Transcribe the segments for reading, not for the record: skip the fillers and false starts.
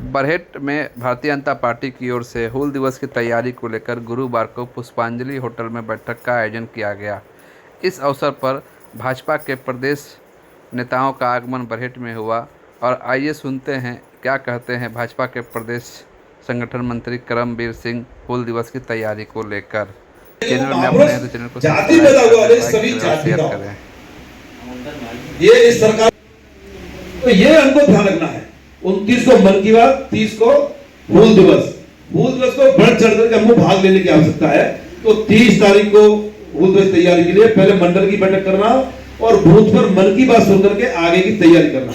बरहेट में भारतीय जनता पार्टी की ओर से हूल दिवस की तैयारी को लेकर गुरुवार को पुष्पांजलि होटल में बैठक का आयोजन किया गया। इस अवसर पर भाजपा के प्रदेश नेताओं का आगमन बरहेट में हुआ और आइए सुनते हैं क्या कहते हैं भाजपा के प्रदेश संगठन मंत्री करमबीर सिंह हूल दिवस की तैयारी को लेकर। चैनल में अपने हैं तो चैनल को जाति भेदभाव वाले सभी जाति शेयर का करें। ये इस सरकार तो ये हमको ध्यान रखना है। 29 को मन की बात, 30 को हूल दिवस को बढ़ चढ़ करके हमको भाग लेने की आवश्यकता है। तो 30 तारीख को हूल दिवस तैयारी के लिए पहले मंडल की बैठक करना और बूथ पर मन की बात सुन करके आगे की तैयारी करना।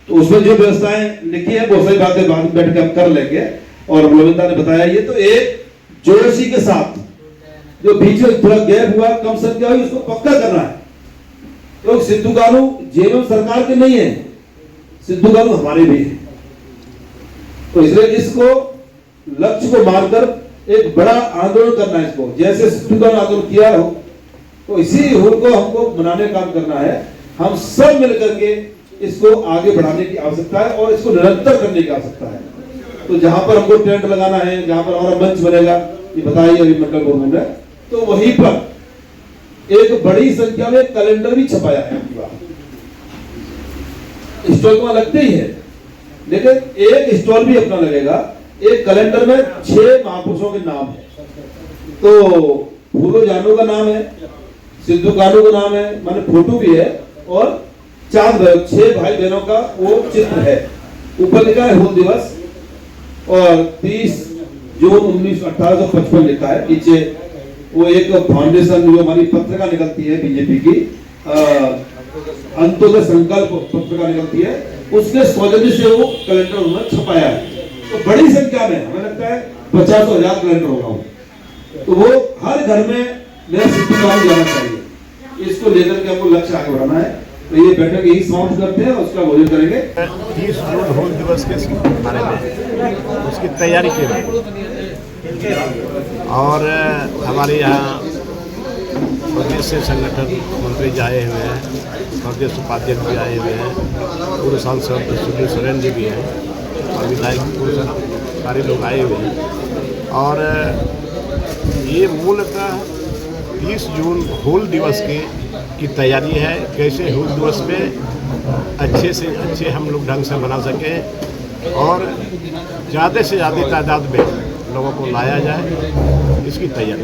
तो उसमें जो व्यवस्थाएं लिखी है बहुत सारी बातें बाद में बैठ के हम कर लेंगे। और रविंद्र ने बताया ये तो एक जोशी के साथ जो बीच में थोड़ा गैप हुआ, कम संख्या हुई, उसको पक्का करना है। तो सिद्धू कानू जेएमएम सरकार के नहीं है, सिद्धू कानू हमारे भी है। तो इसलिए इसको लक्ष्य को मारकर एक बड़ा आंदोलन करना है। इसको जैसे सिद्धू कानू आंदोलन किया हो तो इसी हूल को हमको मनाने का काम करना है। हम सब मिलकर के इसको आगे बढ़ाने की आवश्यकता है और इसको निरंतर करने की आवश्यकता है। तो जहां पर हमको टेंट लगाना है, जहां पर हमारा मंच बनेगा, ये बताइए अभी मंडल बोर्ड ने, तो वहीं पर एक बड़ी संख्या में कैलेंडर भी छपाया है। स्टॉल तो लगते ही है, लेकिन एक स्टॉल भी अपना लगेगा। एक कैलेंडर में 6 महापुरुषों के नाम है। तो फूलो जानू का नाम है, सिद्धू कानू का नाम है, माने फोटो भी है, और 6 भाई बहनों का वो चित्र है। ऊपर लिखा है हूल दिवस और 30 जून 1855 लिखा है। नीचे वो एक फाउंडेशन जो हमारी पत्रिका निकलती है बीजेपी की, अंत्योदय संकल्प पत्रिका निकलती है, उसके सौजन्य से वो कैलेंडर उन्होंने छपाया है। तो बड़ी संख्या में हमें लगता है 50,000 कैलेंडर होगा। तो वो हर घर में मेरा सिद्धू कानू जाना चाहिए। इसको लेकर के हमको लक्ष्य आगे बढ़ाना है। तो ये बैठक यही समाप्त करते हैं, उसका भोजन करेंगे। 30 जून हूल दिवस के बारे में उसकी तैयारी की गई और हमारे यहाँ प्रदेश से संगठन मंत्री जी आए हुए हैं, प्रदेश उपाध्यक्ष भी आए हुए हैं, पूर्व सांसद सुनील सोरेन जी भी हैं और विधायक पूर्व सारे लोग आए हुए हैं। और ये मूलतः 30 जून हूल दिवस की तैयारी है। कैसे हूल दिवस में अच्छे से अच्छे हम लोग ढंग से बना सकें और ज़्यादा से ज़्यादा तादाद में लोगों को लाया जाए, इसकी तैयारी।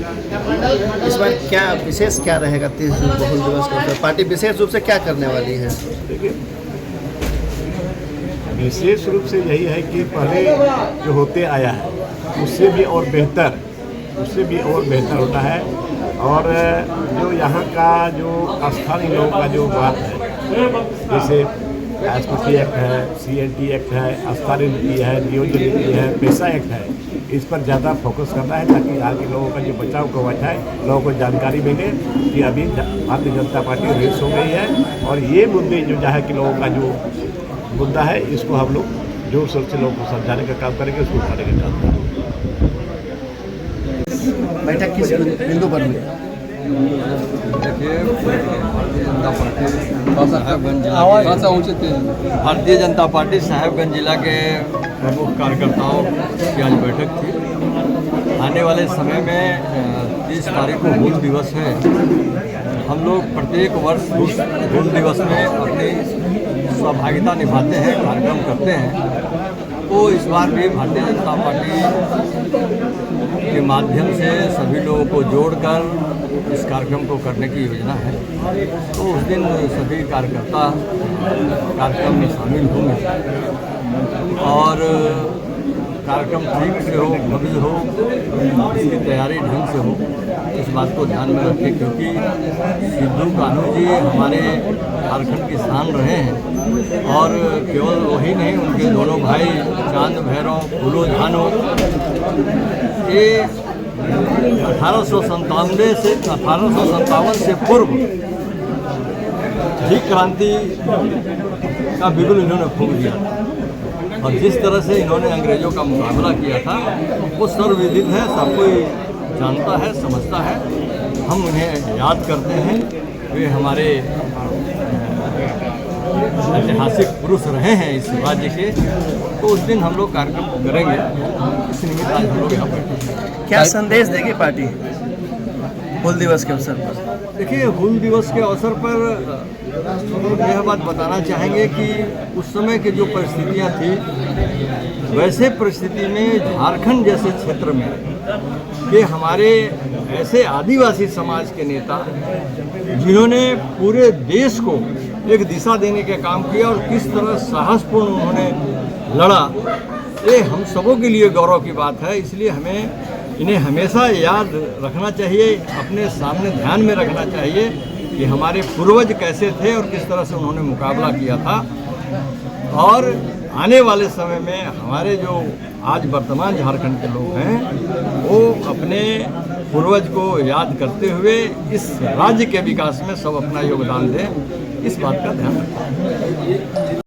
इस बार क्या विशेष क्या रहेगा 30 जून को हूल दिवस का? पार्टी विशेष रूप से क्या करने वाली है? देखिए, विशेष रूप से यही है कि पहले जो होते आया है उससे भी और बेहतर होता है। और जो यहाँ का जो स्थानीय लोगों का जो बात है, जैसे एसपीटी एक्ट है, सीएनटी एक्ट है, स्थानीय नीति है, नियोजन नीति है, पैसा एक्ट है, इस पर ज़्यादा फोकस करना है ताकि यहाँ के लोगों का जो बचाव को बचाए, लोगों को जानकारी मिले कि अभी भारतीय जनता पार्टी रिलीज हो गई है। और ये मुद्दे जो जहाँ के लोगों का जो मुद्दा है, इसको हम लोग जोर शोर से लोगों को समझाने का काम करेंगे, उसको उठाने का काम करेंगे। बैठक किस बिंदु पर हुई? देखिए, भारतीय जनता पार्टी साहेबगंज जिला के प्रमुख कार्यकर्ताओं की आज बैठक थी। आने वाले समय में 30 तारीख को हूल दिवस है। हम लोग प्रत्येक वर्ष हूल दिवस में अपनी सहभागिता निभाते हैं, कार्यक्रम करते हैं। तो इस बार भी भारतीय जनता पार्टी के माध्यम से सभी लोगों को जोड़कर इस कार्यक्रम को करने की योजना है। तो उस दिन सभी कार्यकर्ता कार्यक्रम में शामिल होंगे और कार्यक्रम ठीक से हो, भव्य हो, इसकी तैयारी ढंग से हो, इस बात को ध्यान में रखें। क्योंकि सिद्धू कानू जी हमारे झारखंड की शान रहे हैं और केवल वही नहीं, उनके दोनों भाई चांद भैरव, फूलो झानो, ये 1857 से पूर्व ही क्रांति का बिगुल इन्होंने फूंक दिया और जिस तरह से इन्होंने अंग्रेजों का मुकाबला किया था वो सर्वविदित है, सब कोई जानता है, समझता है। हम उन्हें याद करते हैं। वे हमारे ऐतिहासिक पुरुष रहे हैं इस राज्य के, तो उस दिन हम लोग कार्यक्रम करेंगे। इस निमित्त आज हम लोग यहाँ पर क्या संदेश देगी पार्टी हूल दिवस के अवसर पर? देखिए, हूल दिवस के अवसर पर यह बात बताना चाहेंगे कि उस समय की जो परिस्थितियां थी, वैसे परिस्थिति में झारखंड जैसे क्षेत्र में कि हमारे ऐसे आदिवासी समाज के नेता जिन्होंने पूरे देश को एक दिशा देने का काम किया और किस तरह साहसपूर्ण उन्होंने लड़ा, ये हम सबों के लिए गौरव की बात है। इसलिए हमें इन्हें हमेशा याद रखना चाहिए, अपने सामने ध्यान में रखना चाहिए कि हमारे पूर्वज कैसे थे और किस तरह से उन्होंने मुकाबला किया था। और आने वाले समय में हमारे जो आज वर्तमान झारखंड के लोग हैं, वो अपने पूर्वज को याद करते हुए इस राज्य के विकास में सब अपना योगदान दें, इस बात का ध्यान रखें।